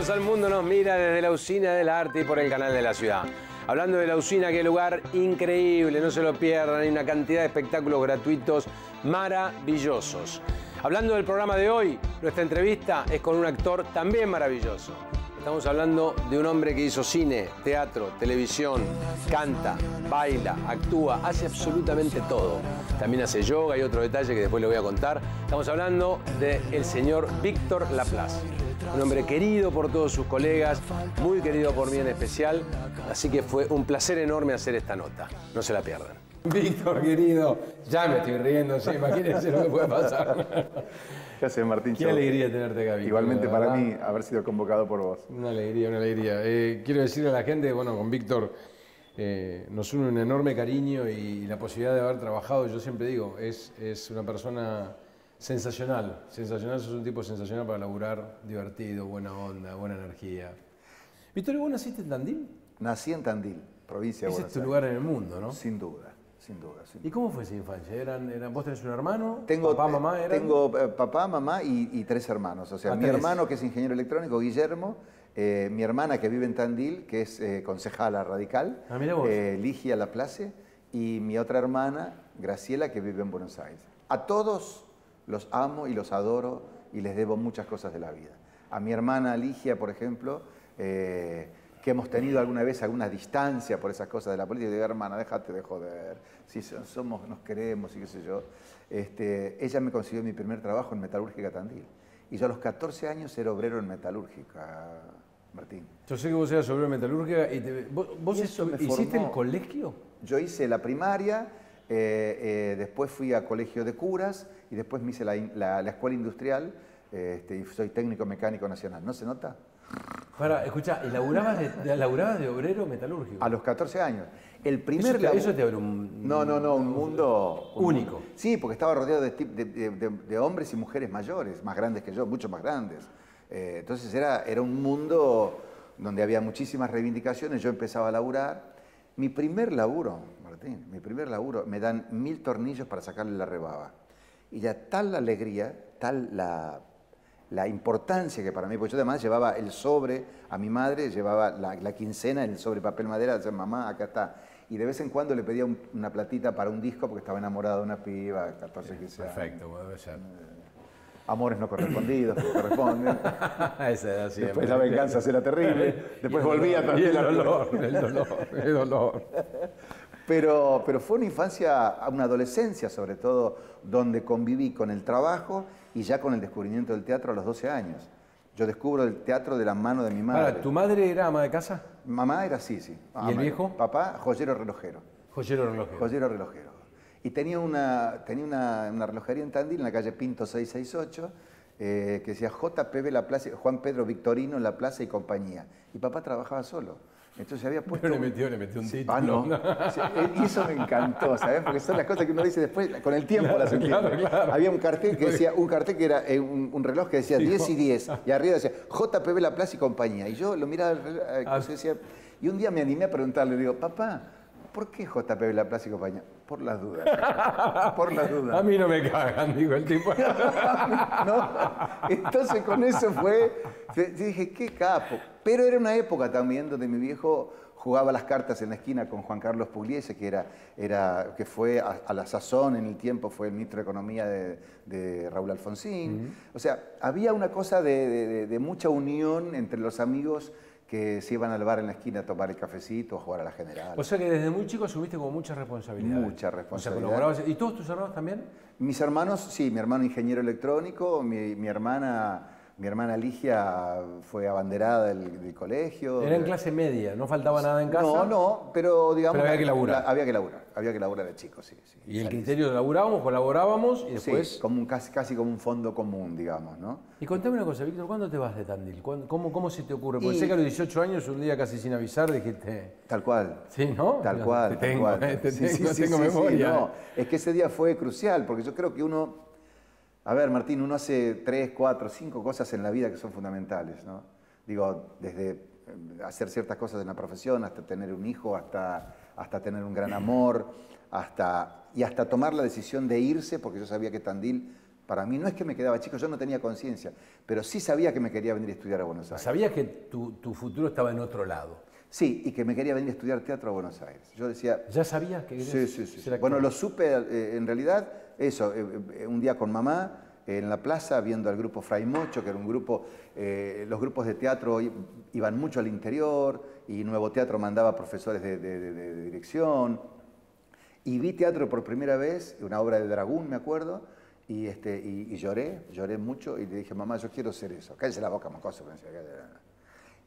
Bienvenidos al Mundo Nos Mira desde la Usina del Arte y por el canal de la ciudad. Hablando de la Usina, qué lugar increíble, no se lo pierdan, hay una cantidad de espectáculos gratuitos maravillosos. Hablando del programa de hoy, nuestra entrevista es con un actor también maravilloso. Estamos hablando de un hombre que hizo cine, teatro, televisión, canta, baila, actúa, hace absolutamente todo. También hace yoga y otro detalle que después le voy a contar. Estamos hablando del señor Víctor Laplace. Un hombre querido por todos sus colegas, muy querido por mí en especial. Así que fue un placer enorme hacer esta nota. No se la pierdan. Víctor, querido, ya me estoy riendo, ¿sí? Imagínense lo que puede pasar. ¿Qué haces, Martín? Qué alegría tenerte acá, Víctor. Igualmente para mí haber sido convocado por vos. Una alegría, una alegría. Quiero decirle a la gente, bueno, con Víctor nos une un enorme cariño y la posibilidad de haber trabajado, yo siempre digo, es una persona sensacional. Sensacional, sos un tipo sensacional para laburar, divertido, buena onda, buena energía. Víctor, ¿y vos naciste en Tandil? Nací en Tandil, provincia de Ese Buenos es tu Aires. lugar en el mundo, ¿no? Sin duda, sin duda. Sin duda. ¿Y cómo fue esa infancia? ¿Vos tenés un hermano? Tengo, ¿Papá, mamá eran? Tengo papá, mamá y tres hermanos. O sea, mi hermano que es ingeniero electrónico, Guillermo, mi hermana que vive en Tandil, que es concejala radical, Ligia Laplace, y mi otra hermana, Graciela, que vive en Buenos Aires. A todos los amo y los adoro y les debo muchas cosas de la vida. A mi hermana Ligia, por ejemplo, que hemos tenido alguna vez alguna distancia por esas cosas de la política, digo, hermana, déjate de joder, si nos queremos y qué sé yo. Ella me consiguió mi primer trabajo en Metalúrgica Tandil. Y yo a los 14 años era obrero en Metalúrgica, Martín. Yo sé que vos eras obrero en Metalúrgica y ¿vos hiciste el colegio? Yo hice la primaria, después fui a colegio de curas y después me hice la escuela industrial y soy técnico mecánico nacional. ¿No se nota? Escuchá, ¿laburabas de obrero metalúrgico? A los 14 años. El primer eso te abre un... No, un mundo... único. Sí, porque estaba rodeado de hombres y mujeres mayores, más grandes que yo, mucho más grandes. Entonces era un mundo donde había muchísimas reivindicaciones, yo empezaba a laburar. Mi primer laburo, Martín, me dan 1000 tornillos para sacarle la rebaba. Y ya tal la alegría, tal la importancia que para mí, porque yo además llevaba el sobre a mi madre, llevaba la quincena en el sobre papel madera, decía, mamá, acá está. Y de vez en cuando le pedía una platita para un disco porque estaba enamorado de una piba, 14, 15 años. Perfecto, debe ser. Amores no correspondidos, que corresponden. Esa edad siempre. Después la venganza será terrible. Después volvía también. El dolor. Pero fue una infancia, una adolescencia sobre todo, donde conviví con el trabajo y ya con el descubrimiento del teatro a los 12 años. Yo descubro el teatro de la mano de mi madre. ¿Tu madre era ama de casa? Mamá era sí. ¿Y el viejo? Papá, joyero relojero. Joyero relojero. Joyero relojero. Y tenía una relojería en Tandil, en la calle Pinto 668, que decía JPB Laplace, Juan Pedro Victorino Laplace y compañía. Y papá trabajaba solo. Entonces había puesto... Pero le metió un título. Ah, no. Y eso me encantó, ¿sabes? Porque son las cosas que uno dice después, con el tiempo las entiende. Claro. Había un cartel que decía, que era un reloj que decía 10 y 10, y arriba decía JPB Laplace y compañía. Y yo lo miraba, decía, y un día me animé a preguntarle, digo, papá, ¿por qué JPB Laplace y compañía? Por las dudas. Por las dudas. A mí no me cagan, digo el tipo. No. Entonces con eso dije, qué capo. Pero era una época también donde mi viejo jugaba las cartas en la esquina con Juan Carlos Pugliese, que fue a la sazón en el tiempo, fue el ministro de Economía de Raúl Alfonsín. O sea, había una cosa de mucha unión entre los amigos que se iban al bar en la esquina a tomar el cafecito, a jugar a la general. O sea que desde muy chico asumiste como mucha responsabilidad. Mucha responsabilidad. O sea, colaborabas. ¿Y todos tus hermanos también? Mis hermanos, sí, mi hermano ingeniero electrónico, mi hermana Ligia fue abanderada del colegio. Era en clase media, ¿no faltaba nada en casa? No, pero digamos... Pero había que laburar. Había que laburar de chico, sí. Y el criterio de laburábamos, colaborábamos y después... Sí, casi como un fondo común, digamos, ¿no? Y contame una cosa, Víctor, ¿cuándo te vas de Tandil? ¿Cómo se te ocurre? Porque sé que a los 18 años, un día casi sin avisar, dijiste... Tal cual. Sí, ¿no? Tal cual. Tengo memoria. No, es que ese día fue crucial, porque yo creo que uno... A ver, Martín, uno hace 3, 4, 5 cosas en la vida que son fundamentales, ¿no? Digo, desde hacer ciertas cosas en la profesión, hasta tener un hijo, hasta tener un gran amor, hasta tomar la decisión de irse, porque yo sabía que Tandil Para mí no es que me quedaba chico, yo no tenía conciencia, pero sí sabía que me quería venir a estudiar a Buenos Aires. ¿Sabías que tu futuro estaba en otro lado? Sí, y que me quería venir a estudiar teatro a Buenos Aires. Yo decía... ¿Ya sabías que querías Sí. Bueno, lo supe en realidad, eso, un día con mamá, en la plaza, viendo al grupo Fray Mocho, que era un grupo, los grupos de teatro iban mucho al interior, y Nuevo Teatro mandaba profesores de dirección. Y vi teatro por primera vez, una obra de Dragún, me acuerdo, y lloré mucho, y le dije, mamá, yo quiero ser eso. Cállese la boca, mocoso.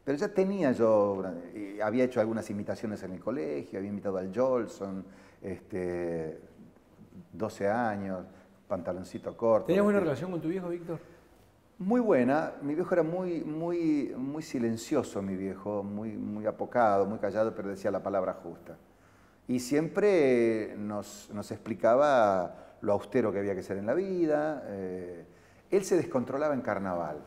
Pero ya tenía yo, había hecho algunas imitaciones en el colegio, había imitado al Jolson, 12 años, pantaloncito corto. ¿Tenías buena relación con tu viejo, Víctor? Muy buena. Mi viejo era muy silencioso, mi viejo, muy apocado, muy callado, pero decía la palabra justa. Y siempre nos explicaba lo austero que había que ser en la vida. Él se descontrolaba en carnaval.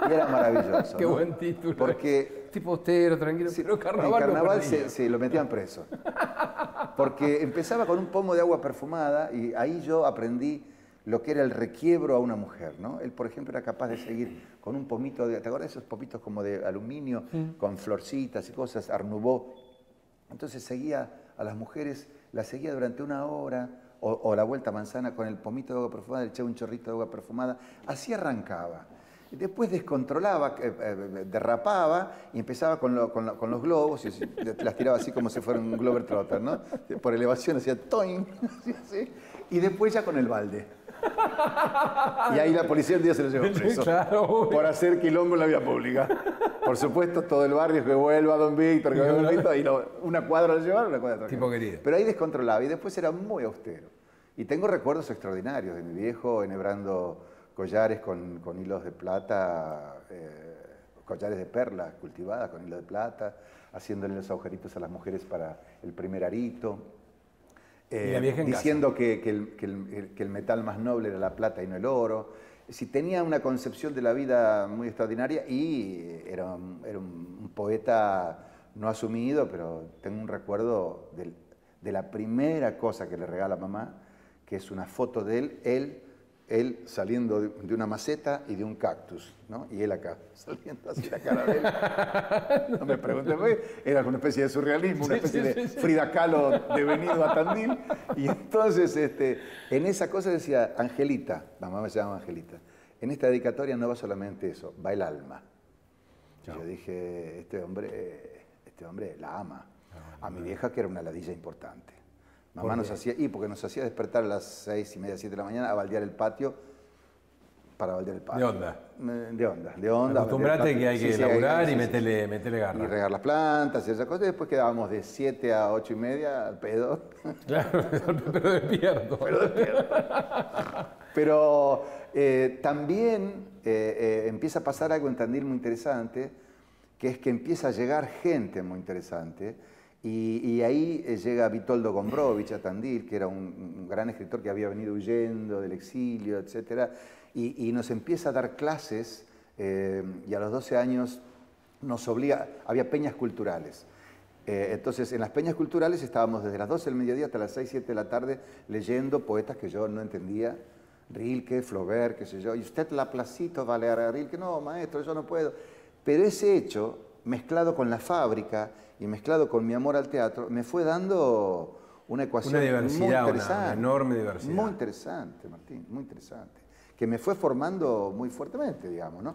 Y era maravilloso. Qué ¿no? Buen título. Porque tipo austero, tranquilo. Sí, pero carnaval en carnaval lo metían preso. Porque empezaba con un pomo de agua perfumada y ahí yo aprendí lo que era el requiebro a una mujer, ¿no? Él, por ejemplo, era capaz de seguir con un pomito de... ¿Te acuerdas de esos pomitos como de aluminio, con florcitas y cosas, Art Nouveau? Entonces seguía a las mujeres, las seguía durante una hora, o la vuelta a manzana con el pomito de agua perfumada, le echaba un chorrito de agua perfumada, así arrancaba. Y después descontrolaba, derrapaba y empezaba con los globos, y las tiraba así como si fuera un Globetrotter, ¿no? Por elevación hacía toing, así, y después ya con el balde. Y ahí la policía un día se lo llevó preso. Claro, por hacer quilombo en la vía pública. Por supuesto, todo el barrio que vuelva a Don Víctor, que vuelva a Don Víctor, y una cuadra lo llevaron, una cuadra atrás. Tipo querido. Pero ahí descontrolaba y después era muy austero. Y tengo recuerdos extraordinarios de mi viejo enhebrando collares con hilos de plata, collares de perlas cultivadas con hilo de plata, haciéndole los agujeritos a las mujeres para el primer arito. Diciendo que el metal más noble era la plata y no el oro. Si tenía una concepción de la vida muy extraordinaria y era un poeta no asumido, pero tengo un recuerdo de la primera cosa que le regala mamá, que es una foto de él saliendo de una maceta y de un cactus, ¿no? Y él acá, saliendo así la cara de él. No me pregunten, era una especie de surrealismo, una especie de Frida Kahlo devenido a Tandil. Y entonces, en esa cosa decía, Angelita, mamá me llamaba Angelita, en esta dedicatoria no va solamente eso, va el alma. Yo dije, este hombre la ama. A mi vieja, que era una ladilla importante. Mamá nos hacía, porque nos hacía despertar a las 6:30, 7 de la mañana a baldear el patio, para baldear el patio. De onda. De onda. Acostumbrate que hay que laburar y meterle garra. Y regar las plantas y esas cosas. Y después quedábamos de 7 a 8:30 al pedo. Claro, pero despierto. Pero también empieza a pasar algo en Tandil muy interesante, que es que empieza a llegar gente muy interesante. Y ahí llega Witold Gombrowicz a Tandil, que era un gran escritor que había venido huyendo del exilio, etc. Y nos empieza a dar clases, y a los 12 años nos obliga, había peñas culturales. Entonces, en las peñas culturales estábamos desde las 12 del mediodía hasta las 6, 7 de la tarde leyendo poetas que yo no entendía, Rilke, Flaubert, qué sé yo, y usted Laplacito va a leer a Rilke, no, maestro, yo no puedo. Pero ese hecho, mezclado con la fábrica y mezclado con mi amor al teatro, me fue dando una ecuación muy interesante. Una enorme diversidad. Muy interesante, Martín, muy interesante. Que me fue formando muy fuertemente, digamos, ¿no?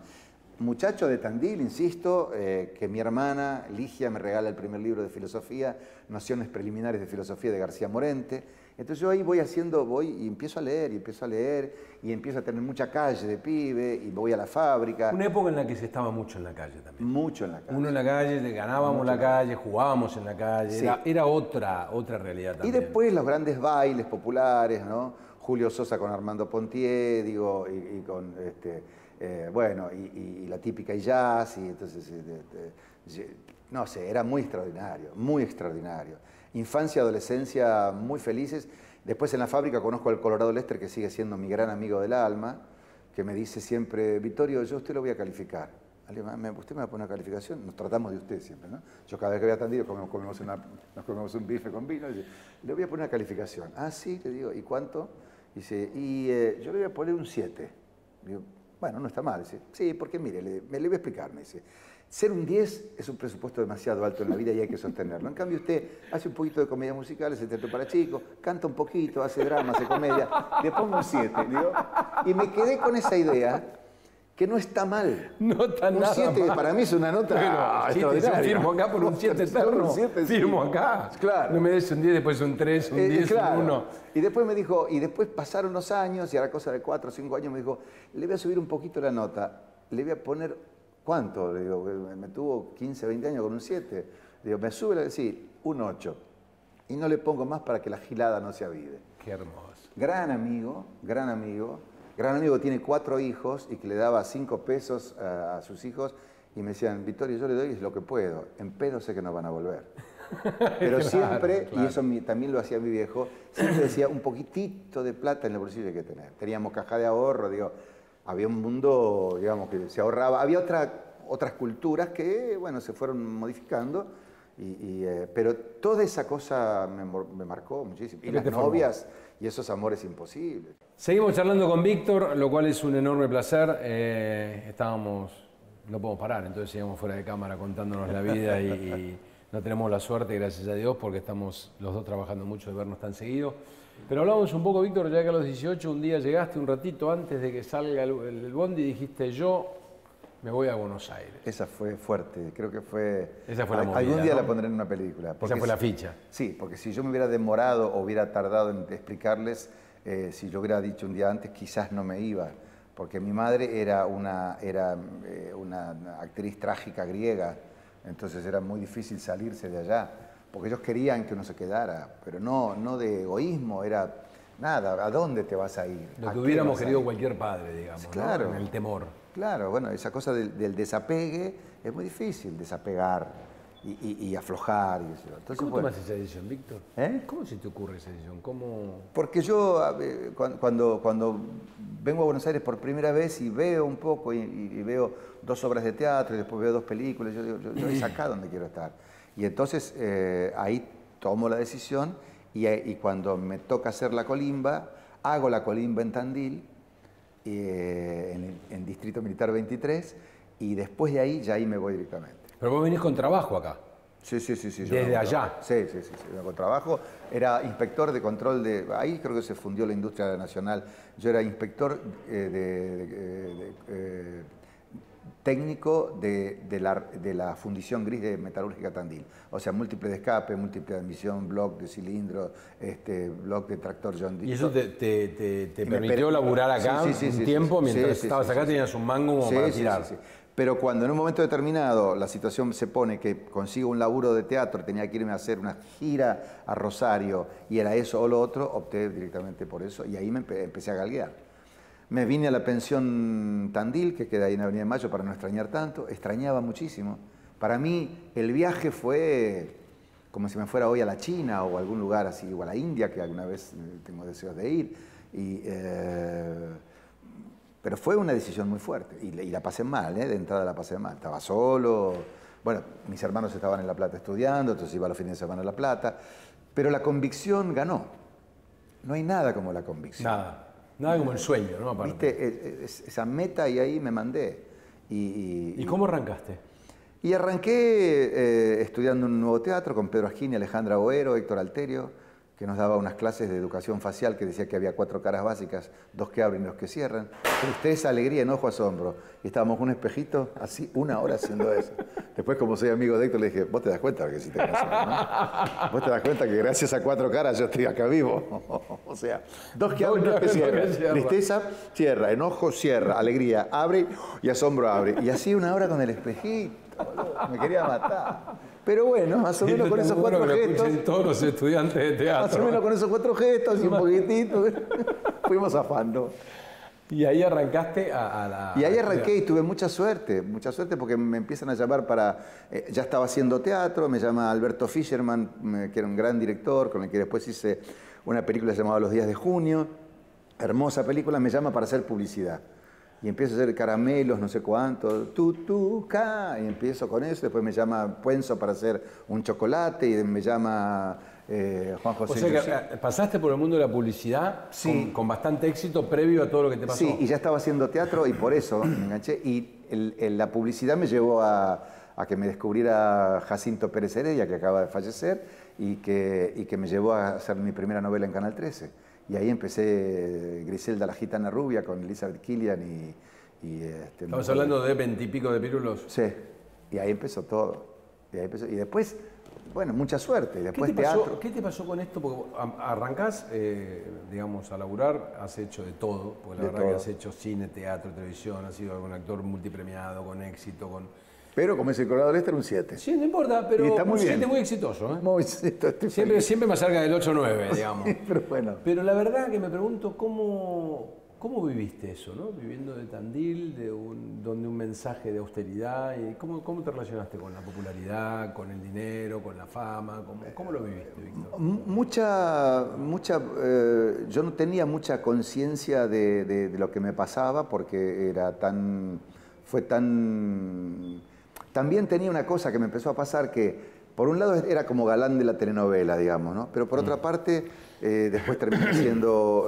Muchacho de Tandil, insisto, que mi hermana Ligia me regala el primer libro de filosofía, Nociones Preliminares de Filosofía de García Morente. Entonces yo ahí voy y empiezo a leer, y empiezo a tener mucha calle de pibe, y voy a la fábrica. Una época en la que se estaba mucho en la calle también. Mucho en la calle. Uno en la calle, ganábamos mucho la calle, jugábamos en la calle, sí. Era otra realidad también. Y después los grandes bailes populares, ¿no? Julio Sosa con Armando Pontier, digo, y con, bueno, y la típica y jazz, y entonces, no sé, era muy extraordinario, muy extraordinario. Infancia, adolescencia muy felices. Después en la fábrica conozco al Colorado Lester, que sigue siendo mi gran amigo del alma, que me dice siempre, Vittorio, yo a usted lo voy a calificar. ¿Usted me va a poner una calificación? Nos tratamos de usted siempre, ¿no? Yo cada vez que voy a Tandil nos comemos un bife con vino, y le voy a poner una calificación. Ah, sí, le digo, ¿y cuánto? Dice, yo le voy a poner un 7. Digo, bueno, no está mal. Dice, sí, porque mire, le voy a explicar. Me dice, ser un 10 es un presupuesto demasiado alto en la vida y hay que sostenerlo. En cambio, usted hace un poquito de comedia musical, hace teatro para chicos, canta un poquito, hace drama, hace comedia, le pongo un 7. Digo, y me quedé con esa idea que no está mal. No está un nada 7 mal. para mí es una nota extraordinaria. Firmo acá por un 7 eterno. Firmo acá. Claro. No me des un 10, después un 3, un 10, claro. un 1. Y después me dijo, y después pasaron los años, y a la cosa de 4 o 5 años me dijo, le voy a subir un poquito la nota, le voy a poner, ¿cuánto? Le digo, me tuvo 15, 20 años con un 7. Le digo, me sube, sí, un 8. Y no le pongo más para que la gilada no se avive. Qué hermoso. Gran amigo, gran amigo. Gran amigo que tiene 4 hijos y que le daba 5 pesos a sus hijos y me decían, Vittorio, yo le doy lo que puedo, en pedo sé que no van a volver. Pero siempre, y eso también lo hacía mi viejo, siempre decía un poquitito de plata en el bolsillo hay que tener. Teníamos caja de ahorro, digo, había un mundo, digamos, que se ahorraba. Había otras culturas que, bueno, se fueron modificando, pero toda esa cosa me marcó muchísimo. Y las novias y esos amores imposibles. Seguimos charlando con Víctor, lo cual es un enorme placer. No podemos parar, entonces seguimos fuera de cámara contándonos la vida y no tenemos la suerte, gracias a Dios, porque estamos los dos trabajando mucho de vernos tan seguido. Pero hablamos un poco, Víctor, ya que a los 18 un día llegaste un ratito antes de que salga el bondi y dijiste, yo me voy a Buenos Aires. Esa fue fuerte, creo que fue... Esa fue la movida, algún día, ¿no? La pondré en una película. Esa fue la ficha. Sí, porque si yo me hubiera demorado o hubiera tardado en explicarles, si yo hubiera dicho un día antes, quizás no me iba. Porque mi madre era una actriz trágica griega, entonces era muy difícil salirse de allá. Porque ellos querían que uno se quedara, pero no de egoísmo, era nada, ¿a dónde te vas a ir? Lo que hubiéramos querido cualquier padre, digamos, claro, ¿no? En el temor. Claro, bueno, esa cosa del desapegue es muy difícil, desapegar y aflojar. Entonces, ¿Cómo tomas esa decisión, Víctor? ¿Cómo se te ocurre esa decisión? Porque yo, cuando vengo a Buenos Aires por primera vez y veo un poco, y veo 2 obras de teatro, y después veo 2 películas, yo digo, yo es acá donde quiero estar. Y entonces ahí tomo la decisión y cuando me toca hacer la colimba, hago la colimba en Tandil, en Distrito Militar 23, y después de ahí, ya ahí me voy directamente. Pero vos venís con trabajo acá. Sí. ¿Desde allá? Sí, con trabajo. Era inspector de control de... Ahí creo que se fundió la industria nacional. Yo era inspector técnico de la fundición gris de Metalúrgica Tandil. O sea, múltiple de escape, múltiple de admisión, bloc de cilindro, bloc de tractor John Deere. ¿Y eso te permitió laburar acá un tiempo? Mientras estabas acá tenías un mango como para tirar. Sí. Pero cuando en un momento determinado la situación se pone que consigo un laburo de teatro, tenía que irme a hacer una gira a Rosario y era eso o lo otro, opté directamente por eso y ahí me empecé a galguear. Me vine a la pensión Tandil, que queda ahí en Avenida de Mayo, para no extrañar tanto. Extrañaba muchísimo. Para mí el viaje fue como si me fuera hoy a la China o a algún lugar así, o a la India, que alguna vez tengo deseos de ir. Pero fue una decisión muy fuerte y la pasé mal, de entrada la pasé mal. Estaba solo, bueno, mis hermanos estaban en La Plata estudiando, entonces iba los fines de semana a La Plata, pero la convicción ganó. No hay nada como la convicción. Nada como el sueño, ¿no? Aparte. ¿Viste? Esa meta y ahí me mandé. ¿Y cómo arrancaste? Y arranqué estudiando un nuevo teatro con Pedro Asquini, Alejandra Boero, Héctor Alterio, que nos daba unas clases de educación facial que decía que había 4 caras básicas, 2 que abren y 2 que cierran. Tristeza, alegría, enojo, asombro. Y estábamos con un espejito, así, 1 hora haciendo eso. Después, como soy amigo de Héctor, le dije, vos te das cuenta que sí te caso, ¿no? Vos te das cuenta que gracias a 4 caras yo estoy acá vivo. O sea, 2 que abren y 2 que cierran. Tristeza, cierra. Enojo, cierra. Alegría, abre y asombro, abre. Y así 1 hora con el espejito, boludo. Me quería matar. Pero bueno, más o menos con esos 4 gestos. Todos los estudiantes de teatro. Más o menos con esos 4 gestos y un poquitito. Fuimos zafando. Y ahí arrancaste Y ahí arranqué y tuve mucha suerte porque me empiezan a llamar para... ya estaba haciendo teatro, me llama Alberto Fischerman, que era un gran director, con el que después hice una película llamada Los días de junio. Hermosa película, me llama para hacer publicidad. Y empiezo a hacer caramelos, no sé cuánto, y empiezo con eso. Después me llama Puenzo para hacer un chocolate y me llama Juan José. O sea que pasaste por el mundo de la publicidad sí. con bastante éxito previo a todo lo que te pasó. Sí, y ya estaba haciendo teatro y por eso me enganché. Y la publicidad me llevó a que me descubriera Jacinto Pérez Heredia, que acaba de fallecer, y que me llevó a hacer mi primera novela en Canal 13. Y ahí empecé Griselda la gitana rubia con Elizabeth Killian Estamos hablando de 20 y pico de pirulos. Sí, y ahí empezó todo. Y después, bueno, mucha suerte. Después teatro. ¿Qué te pasó con esto? Porque arrancás, digamos, a laburar, has hecho de todo, porque la verdad que has hecho cine, teatro, televisión, has sido un actor multipremiado, con éxito, Pero como es el Colorado Lester, un 7. Sí, no importa, pero está muy un 7 bien. muy exitoso. Muy exitoso. Siempre más cerca del 8 o 9, digamos. Pero bueno. Pero la verdad que me pregunto cómo viviste eso, ¿no? Viviendo de Tandil, donde un mensaje de austeridad, y ¿cómo te relacionaste con la popularidad, con el dinero, con la fama? ¿Cómo lo viviste, Víctor? Yo no tenía mucha conciencia de lo que me pasaba porque También tenía una cosa que me empezó a pasar que, por un lado, era como galán de la telenovela, digamos, ¿no? Pero por otra parte, después terminé siendo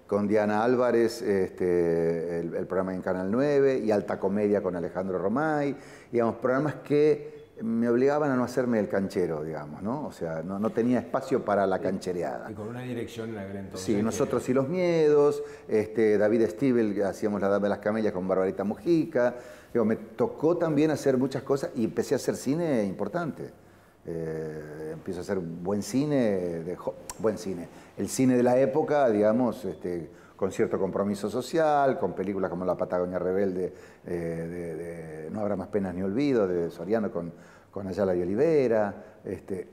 con Diana Álvarez el programa en Canal 9 y Alta Comedia con Alejandro Romay, digamos, programas que me obligaban a no hacerme el canchero, digamos, ¿no? O sea, no tenía espacio para la canchereada. Y con una dirección en aquel entonces. Sí, Nosotros y los Miedos, David Stiebel, hacíamos La Dama de las Camelias con Barbarita Mujica. Digo, me tocó también hacer muchas cosas y empecé a hacer cine importante. Empiezo a hacer buen cine, el cine de la época, digamos, con cierto compromiso social, con películas como La Patagonia Rebelde, de No habrá más penas ni olvido, de Soriano con Ayala y Olivera.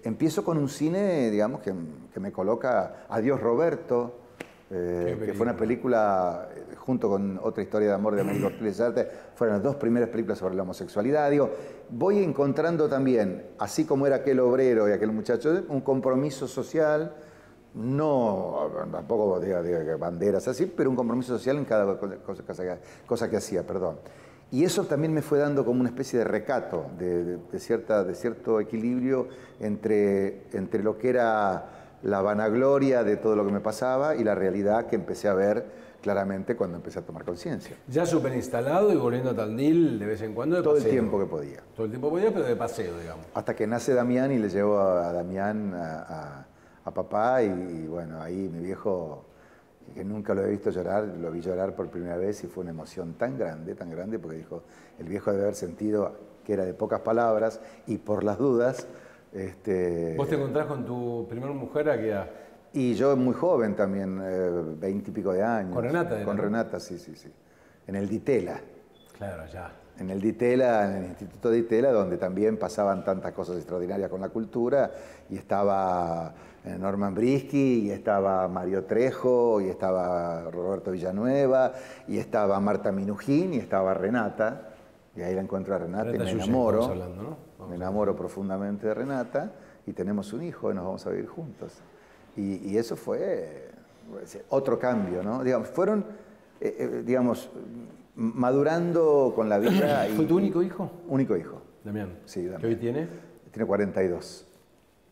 Empiezo con un cine, digamos, que me coloca Adiós Roberto, que fue una película, junto con Otra historia de amor de Américo Ortiz Arte, fueron las dos primeras películas sobre la homosexualidad. Digo, voy encontrando también, así como era aquel obrero y aquel muchacho, un compromiso social, no, tampoco diga banderas así, pero un compromiso social en cada cosa que hacía, perdón. Y eso también me fue dando como una especie de recato, de cierto equilibrio entre lo que era la vanagloria de todo lo que me pasaba y la realidad que empecé a ver claramente cuando empecé a tomar conciencia. Ya súper instalado y volviendo a Tandil de vez en cuando de todo paseo. El tiempo que podía. Todo el tiempo podía, pero de paseo, digamos. Hasta que nace Damián y le llevo a Damián a papá y bueno, ahí mi viejo, que nunca lo he visto llorar, lo vi llorar por primera vez y fue una emoción tan grande, porque dijo, el viejo debe haber sentido que era de pocas palabras y por las dudas. ¿Vos te encontrás con tu primera mujer a qué edad? Y yo muy joven también, 20 y pico de años. ¿Con Renata? Con Renata, sí. En el Ditela. Claro, ya. En el Ditela, en el Instituto Ditela, donde también pasaban tantas cosas extraordinarias con la cultura, y estaba Norman Brisky, y estaba Mario Trejo, y estaba Roberto Villanueva, y estaba Marta Minujín, y estaba Renata, y ahí la encuentro a Renata y me enamoro. Estamos hablando, ¿no? Me enamoro profundamente de Renata, y tenemos un hijo y nos vamos a vivir juntos. Y eso fue otro cambio, ¿no? Digamos, fueron, madurando con la vida. ¿Fue tu único hijo? Único hijo. Damián. Sí, Damián. ¿Qué hoy tiene? Tiene 42.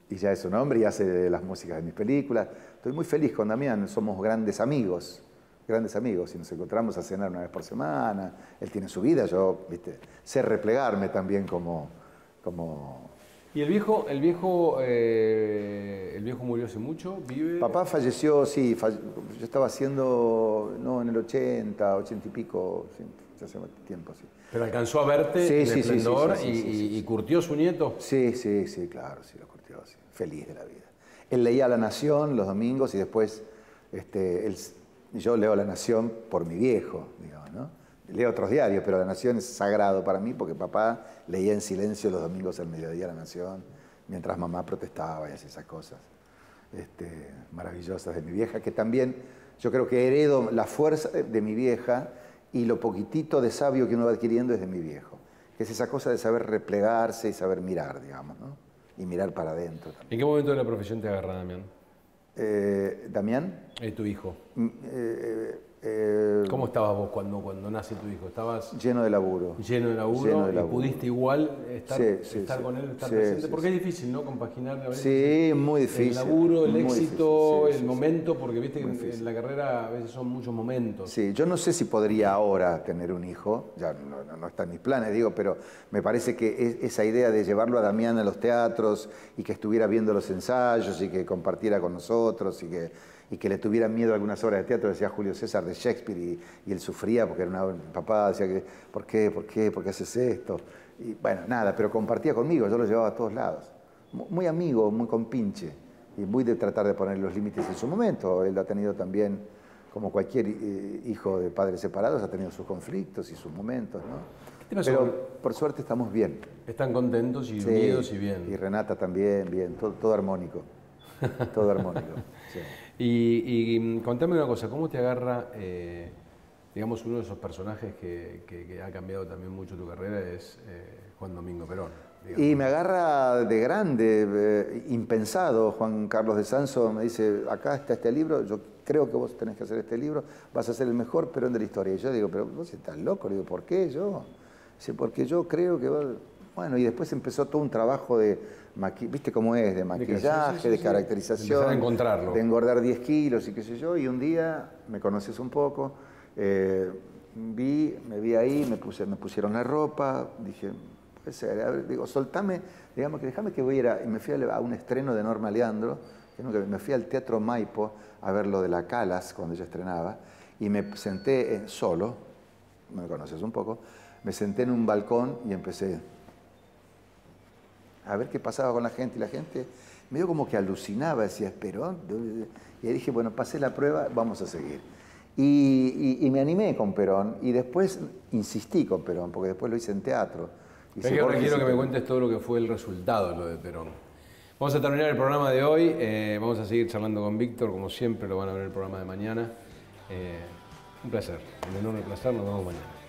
Y ya es un hombre y hace las músicas de mis películas. Estoy muy feliz con Damián, somos grandes amigos, y nos encontramos a cenar una vez por semana. Él tiene su vida, yo, sé replegarme también como... ¿Y el viejo murió hace mucho? ¿Vive? Papá falleció, sí, yo estaba haciendo, en el 80 y pico, sí, hace tiempo, sí. ¿Pero alcanzó a verte en esplendor y curtió su nieto? Sí, claro, sí, lo curtió, sí. Feliz de la vida. Él leía La Nación los domingos y después yo leo La Nación por mi viejo, digamos, ¿no? Leo otros diarios, pero La Nación es sagrado para mí porque papá leía en silencio los domingos al mediodía La Nación, mientras mamá protestaba y hacía esas cosas maravillosas de mi vieja, que también yo creo que heredo la fuerza de mi vieja y lo poquitito de sabio que uno va adquiriendo es de mi viejo, que es esa cosa de saber replegarse y saber mirar, digamos, ¿no? Y mirar para adentro también. ¿En qué momento de la profesión te agarra Damián? ¿Damián? Tu hijo. ¿Cómo estabas vos cuando nace tu hijo? ¿Estabas lleno de laburo? Lleno de laburo, y pudiste igual estar con él, estar presente, porque es difícil, ¿no? Compaginar a veces muy difícil. El laburo, el éxito, el momento, porque viste que en la carrera a veces son muchos momentos. Sí, yo no sé si podría ahora tener un hijo, ya no está en mis planes, digo, pero me parece que esa idea de llevarlo a Damián a los teatros y que estuviera viendo los ensayos y que compartiera con nosotros y que le tuviera miedo a algunas obras de teatro, decía Julio César de Shakespeare, y él sufría porque era papá, decía que, ¿por qué haces esto? Y bueno, nada, pero compartía conmigo, yo lo llevaba a todos lados. Muy amigo, muy compinche, y muy de tratar de poner los límites en su momento. Él ha tenido también, como cualquier hijo de padres separados, ha tenido sus conflictos y sus momentos, ¿no? Pero por suerte estamos bien. Están contentos y unidos y bien. Y Renata también, bien, todo armónico. Todo armónico. Sí. Y contame una cosa, ¿cómo te agarra, digamos, uno de esos personajes que ha cambiado también mucho tu carrera es Juan Domingo Perón? Digamos. Y me agarra de grande, impensado. Juan Carlos de Sanso me dice, acá está este libro, yo creo que vos tenés que hacer este libro, vas a ser el mejor Perón de la historia. Y yo digo, pero vos estás loco. Le digo, ¿por qué yo? Dice, porque yo creo que vos... Bueno, y después empezó todo un trabajo de, ¿viste cómo es? De maquillaje, de caracterización, a encontrarlo. De engordar 10 kilos y qué sé yo. Y un día, me conoces un poco, me vi ahí, me pusieron la ropa, dije, puede ser, a ver, digo, soltame, digamos que déjame que voy a ir y me fui a un estreno de Norma Leandro, me fui al Teatro Maipo a ver lo de la Calas cuando ella estrenaba, y me senté solo, me conoces un poco, me senté en un balcón y empecé a ver qué pasaba con la gente, y la gente medio como que alucinaba, decía, ¿es Perón? Y ahí dije, bueno, pasé la prueba, vamos a seguir. Y me animé con Perón, y después insistí con Perón, porque después lo hice en teatro. Pero yo ahora quiero que me cuentes todo lo que fue el resultado de lo de Perón. Vamos a terminar el programa de hoy, vamos a seguir charlando con Víctor, como siempre lo van a ver en el programa de mañana. Un placer, un enorme placer, nos vemos mañana.